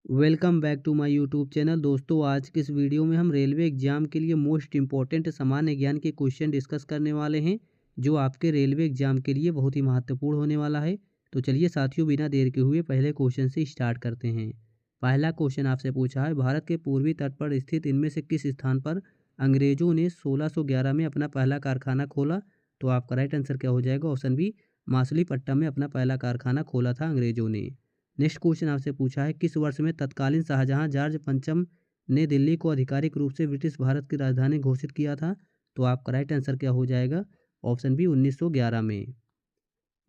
Welcome back to my YouTube channel. दोस्तों, आज के इस वीडियो में हम रेलवे एग्जाम के लिए मोस्ट इंपॉर्टेंट सामान्य ज्ञान के क्वेश्चन डिस्कस करने वाले हैं, जो आपके रेलवे एग्जाम के लिए बहुत ही महत्वपूर्ण होने वाला है। तो चलिए साथियों, बिना देर के हुए पहले क्वेश्चन से स्टार्ट करते हैं। पहला क्वेश्चन आपसे पूछा है, भारत के पूर्वी तट पर स्थित इनमें से किस स्थान पर अंग्रेजों ने 1611 में अपना पहला कारखाना खोला? तो आपका राइट आंसर क्या हो जाएगा? ऑप्शन बी, मासुलीपट्टनम में अपना पहला कारखाना खोला था अंग्रेजों ने। नेक्स्ट क्वेश्चन आपसे पूछा है, किस वर्ष में तत्कालीन शाहजहां जॉर्ज पंचम ने दिल्ली को आधिकारिक रूप से ब्रिटिश भारत की राजधानी घोषित किया था? तो आपका राइट आंसर क्या हो जाएगा? ऑप्शन बी, 1911 में।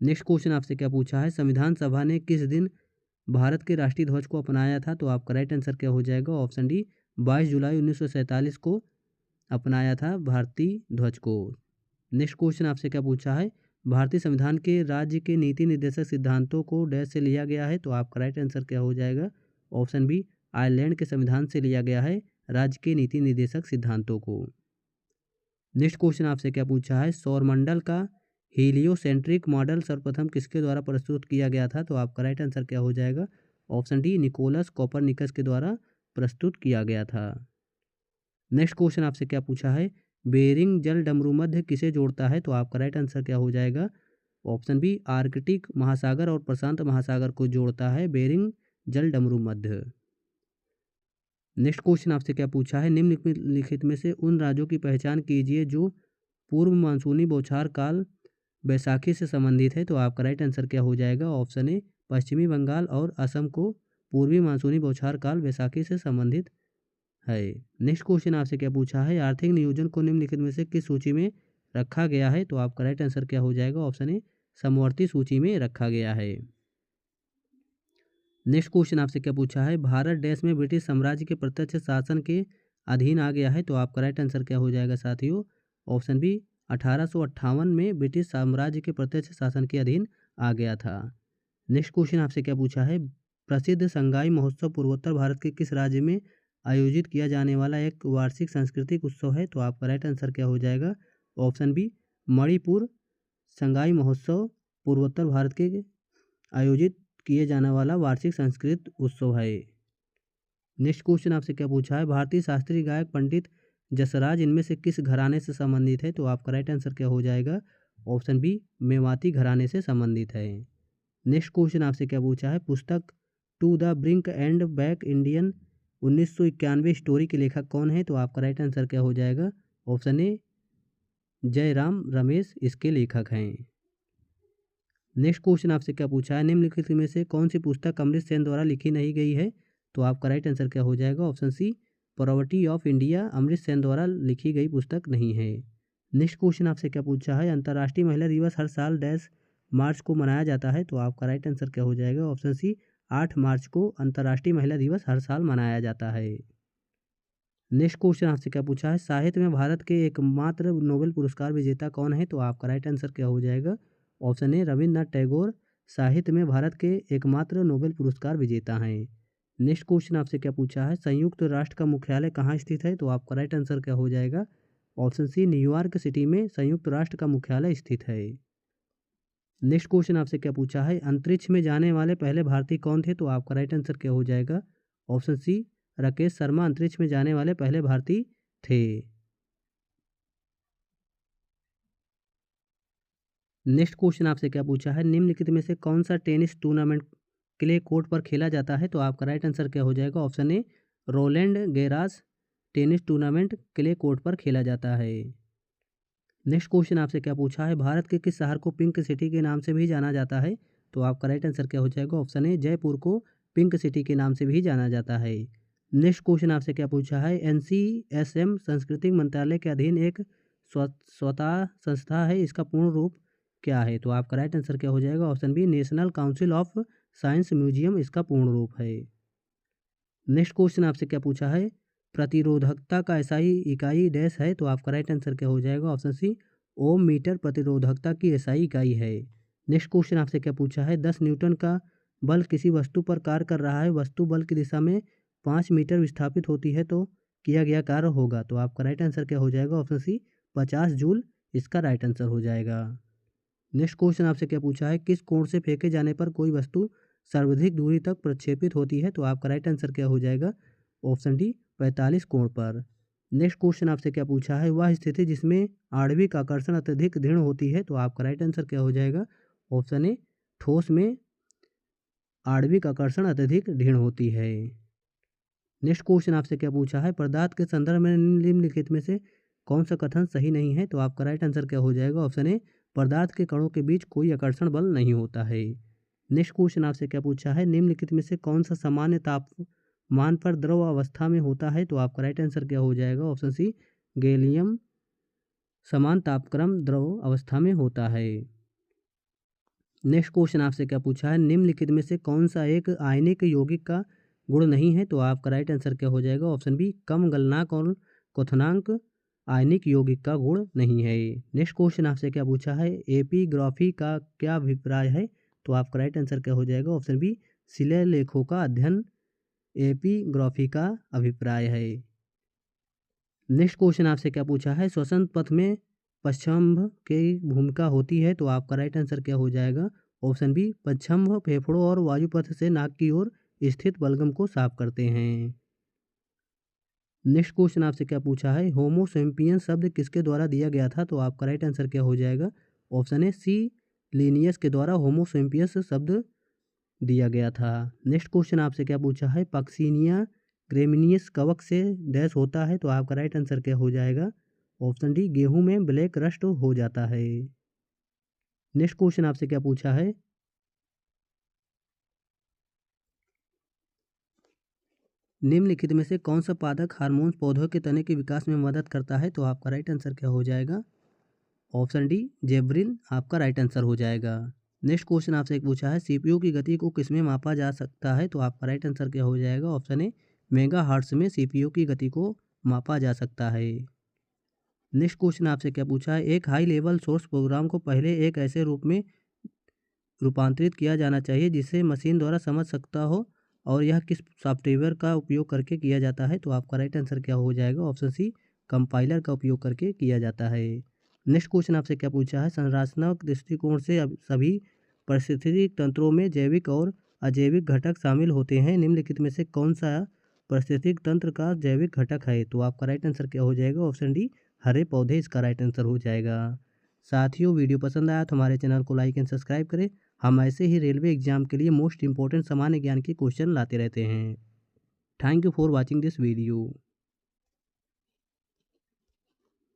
नेक्स्ट क्वेश्चन आपसे क्या पूछा है, संविधान सभा ने किस दिन भारत के राष्ट्रीय ध्वज को अपनाया था? तो आपका राइट आंसर क्या हो जाएगा? ऑप्शन डी, 22 जुलाई 1947 को अपनाया था भारतीय ध्वज को। नेक्स्ट क्वेश्चन आपसे क्या पूछा है, भारतीय संविधान के राज्य के नीति निर्देशक सिद्धांतों को डैश से लिया गया है? तो आपका राइट आंसर क्या हो जाएगा? ऑप्शन बी, आयरलैंड के संविधान से लिया गया है राज्य के नीति निर्देशक सिद्धांतों को। नेक्स्ट क्वेश्चन आपसे क्या पूछा है, सौरमंडल का हीलियोसेंट्रिक मॉडल सर्वप्रथम किसके द्वारा प्रस्तुत किया गया था? तो आपका राइट आंसर क्या हो जाएगा? ऑप्शन डी, निकोलस कोपरनिकस के द्वारा प्रस्तुत किया गया था। नेक्स्ट क्वेश्चन आपसे क्या पूछा है, बेरिंग जल डमरू मध्य किसे जोड़ता है? तो आपका राइट आंसर क्या हो जाएगा? ऑप्शन बी, आर्कटिक महासागर और प्रशांत महासागर को जोड़ता है बेरिंग जल डमरू मध्य। नेक्स्ट क्वेश्चन आपसे क्या पूछा है, निम्नलिखित में से उन राज्यों की पहचान कीजिए जो पूर्व मानसूनी बौछार काल बैसाखी से संबंधित है? तो आपका राइट आंसर क्या हो जाएगा? ऑप्शन ए, पश्चिमी बंगाल और असम को पूर्वी मानसूनी बौछार काल बैसाखी से संबंधित है। नेक्स्ट क्वेश्चन आपसे क्या पूछा है, आर्थिक नियोजन को निम्नलिखित में से किस सूची में रखा गया है? तो आपका राइट आंसर क्या हो जाएगा? ऑप्शन ए, समवर्ती सूची में रखा गया है। नेक्स्ट क्वेश्चन आपसे क्या पूछा है, भारत देश में ब्रिटिश साम्राज्य के प्रत्यक्ष शासन के अधीन आ गया है? तो आपका राइट आंसर क्या हो जाएगा साथियों? ऑप्शन बी, 1858 में ब्रिटिश साम्राज्य के प्रत्यक्ष शासन के अधीन आ गया था। नेक्स्ट क्वेश्चन आपसे क्या पूछा है, प्रसिद्ध संगाई महोत्सव पूर्वोत्तर भारत के किस राज्य में आयोजित किया जाने वाला एक वार्षिक सांस्कृतिक उत्सव है? तो आपका राइट आंसर क्या हो जाएगा? ऑप्शन बी, मणिपुर संगाई महोत्सव पूर्वोत्तर भारत के आयोजित किए जाने वाला वार्षिक सांस्कृतिक उत्सव है। नेक्स्ट क्वेश्चन आपसे क्या पूछा है, भारतीय शास्त्रीय गायक पंडित जसराज इनमें से किस घराने से संबंधित है? तो आपका राइट आंसर क्या हो जाएगा? ऑप्शन बी, मेवाती घराने से संबंधित है। नेक्स्ट क्वेश्चन आपसे क्या पूछा है, पुस्तक to the brink and back Indian 1991 story के लेखक कौन है? तो आपका राइट आंसर क्या हो जाएगा? ऑप्शन ए, जयराम रमेश इसके लेखक हैं। नेक्स्ट क्वेश्चन आपसे क्या पूछा है, निम्नलिखित में से कौन सी पुस्तक अमृत सेन द्वारा लिखी नहीं गई है? तो आपका राइट आंसर क्या हो जाएगा? Option C, property of India Amrit Sen द्वारा लिखी गई पुस्तक नहीं है। नेक्स्ट क्वेश्चन आपसे क्या पूछा है, अंतर्राष्ट्रीय महिला दिवस हर साल डैश मार्च को मनाया जाता है? तो आपका राइट आंसर क्या हो जाएगा? ऑप्शन सी, 8 मार्च को अंतर्राष्ट्रीय महिला दिवस हर साल मनाया जाता है। नेक्स्ट क्वेश्चन आपसे क्या पूछा है, साहित्य में भारत के एकमात्र नोबेल पुरस्कार विजेता कौन है? तो आपका राइट आंसर क्या हो जाएगा? ऑप्शन ए, रविन्द्रनाथ टैगोर साहित्य में भारत के एकमात्र नोबेल पुरस्कार विजेता हैं। नेक्स्ट क्वेश्चन आपसे क्या पूछा है, संयुक्त राष्ट्र का मुख्यालय कहाँ स्थित है? तो आपका राइट आंसर क्या हो जाएगा? ऑप्शन सी, न्यूयॉर्क सिटी में संयुक्त राष्ट्र का मुख्यालय स्थित है। नेक्स्ट क्वेश्चन आपसे क्या पूछा है, अंतरिक्ष में जाने वाले पहले भारतीय कौन थे? तो आपका राइट आंसर क्या हो जाएगा? ऑप्शन सी, राकेश शर्मा अंतरिक्ष में जाने वाले पहले भारतीय थे। नेक्स्ट क्वेश्चन आपसे क्या पूछा है, निम्नलिखित में से कौन सा टेनिस टूर्नामेंट क्ले कोर्ट पर खेला जाता है? तो आपका राइट आंसर क्या हो जाएगा? Option A, Roland Garros tennis tournament clay court पर खेला जाता है। नेक्स्ट क्वेश्चन आपसे क्या पूछा है, भारत के किस शहर को पिंक सिटी के नाम से भी जाना जाता है? तो आपका राइट आंसर क्या हो जाएगा? ऑप्शन ए, जयपुर को पिंक सिटी के नाम से भी जाना जाता है। नेक्स्ट क्वेश्चन आपसे क्या पूछा है, NCSM सांस्कृतिक मंत्रालय के अधीन एक स्वतः संस्था है, इसका पूर्ण रूप क्या है? तो आपका राइट आंसर क्या हो जाएगा? Option b, national council of science museum इसका पूर्ण रूप है। नेक्स्ट क्वेश्चन आपसे क्या पूछा है, प्रतिरोधकता का एसआई इकाई डैश है? तो आपका राइट आंसर क्या हो जाएगा? ऑप्शन सी, ओम मीटर प्रतिरोधकता की एसआई इकाई है। नेक्स्ट क्वेश्चन आपसे क्या पूछा है, 10 न्यूटन का बल किसी वस्तु पर कार्य कर रहा है, वस्तु बल की दिशा में 5 मीटर विस्थापित होती है तो किया गया कार्य होगा? तो आपका राइट आंसर क्या हो जाएगा? ऑप्शन सी, 50 जूल इसका राइट आंसर हो जाएगा। नेक्स्ट क्वेश्चन आपसे क्या पूछा है, किस कोण से फेंके जाने पर कोई वस्तु सर्वाधिक दूरी तक प्रक्षेपित होती है? तो आपका राइट आंसर क्या हो जाएगा? ऑप्शन डी 45 कोण पर। नेक्स्ट क्वेश्चन आपसे क्या पूछा है? वह स्थिति जिसमें आणविक आकर्षण अत्यधिक दृढ़ होती है? तो आपका राइट आंसर क्या हो जाएगा? ऑप्शन ए ठोस में आणविक आकर्षण अत्यधिक दृढ़ होती है। नेक्स्ट क्वेश्चन आपसे क्या पूछा है? पदार्थ के संदर्भ में निम्नलिखित में से कौन सा कथन सही नहीं है? तो आपका राइट आंसर क्या हो जाएगा? ऑप्शन ए पदार्थ के कणों के बीच कोई आकर्षण बल नहीं होता है। नेक्स्ट क्वेश्चन आपसे क्या पूछा है? निम्नलिखित में से कौन सा सामान्य तापमान पर द्रव अवस्था में होता है? तो आपका राइट आंसर क्या हो जाएगा? ऑप्शन सी गैलियम समान तापक्रम द्रव अवस्था में होता है। नेक्स्ट क्वेश्चन आपसे क्या पूछा है? निम्नलिखित में से कौन सा एक आयनिक यौगिक का गुण नहीं है? तो आपका राइट आंसर क्या हो जाएगा? ऑप्शन बी कम गलनांक और क्वथनांक आयनिक यौगिक का गुण नहीं है। नेक्स्ट क्वेश्चन आपसे क्या पूछा है? एपिग्राफी का क्या अभिप्राय है? तो आपका राइट आंसर क्या हो जाएगा? ऑप्शन बी शिलालेखों का अध्ययन एपिग्राफी का अभिप्राय है। नेक्स्ट क्वेश्चन आपसे क्या पूछा है? श्वसन पथ में पश्चम्भ की भूमिका होती है? तो आपका राइट आंसर क्या हो जाएगा? ऑप्शन बी पश्चम्भ फेफड़ों और वायुपथ से नाक की ओर स्थित बलगम को साफ करते हैं। नेक्स्ट क्वेश्चन आपसे क्या पूछा है? होमो सेपियंस शब्द किसके द्वारा दिया गया था? तो आपका राइट आंसर क्या हो जाएगा? ऑप्शन ए सी लिनियस के द्वारा होमो सेपियंस शब्द दिया गया था। नेक्स्ट क्वेश्चन आपसे क्या पूछा है? पक्सिनिया ग्रेमिनियस कवक से डैश होता है? तो आपका राइट आंसर क्या हो जाएगा? ऑप्शन डी गेहूं में ब्लैक रस्ट हो जाता है। नेक्स्ट क्वेश्चन आपसे क्या पूछा है? निम्नलिखित में से कौन सा पादप हार्मोन पौधों के तने के विकास में मदद करता है? तो आपका राइट आंसर क्या हो जाएगा? ऑप्शन डी जेब्रिन आपका राइट आंसर हो जाएगा। नेक्स्ट क्वेश्चन आपसे एक पूछा है? सीपीयू की गति को किसमें मापा जा सकता है? तो आपका राइट आंसर क्या हो जाएगा? ऑप्शन ए मेगाहर्ट्ज में सीपीयू की गति को मापा जा सकता है। नेक्स्ट क्वेश्चन आपसे क्या पूछा है? एक हाई लेवल सोर्स प्रोग्राम को पहले एक ऐसे रूप में रूपांतरित किया जाना चाहिए जिसे मशीन द्वारा समझ सकता हो और यह किस सॉफ्टवेयर का उपयोग करके किया जाता है? तो आपका राइट आंसर क्या हो जाएगा? ऑप्शन सी कंपाइलर का उपयोग करके किया जाता है। नेक्स्ट क्वेश्चन आपसे क्या पूछा है? संरचनात्मक दृष्टिकोण से सभी पारिस्थितिकी तंत्रों में जैविक और अजैविक घटक शामिल होते हैं। निम्नलिखित में से कौन सा पारिस्थितिक तंत्र का जैविक घटक है? तो आपका राइट आंसर क्या हो जाएगा? ऑप्शन डी हरे पौधे इसका राइट आंसर हो जाएगा। साथियों वीडियो पसंद आया तो हमारे चैनल को लाइक एंड सब्सक्राइब करें। हम ऐसे ही रेलवे एग्जाम के लिए मोस्ट इंपॉर्टेंट सामान्य ज्ञान के क्वेश्चन लाते रहते हैं। Thank you for watching this video.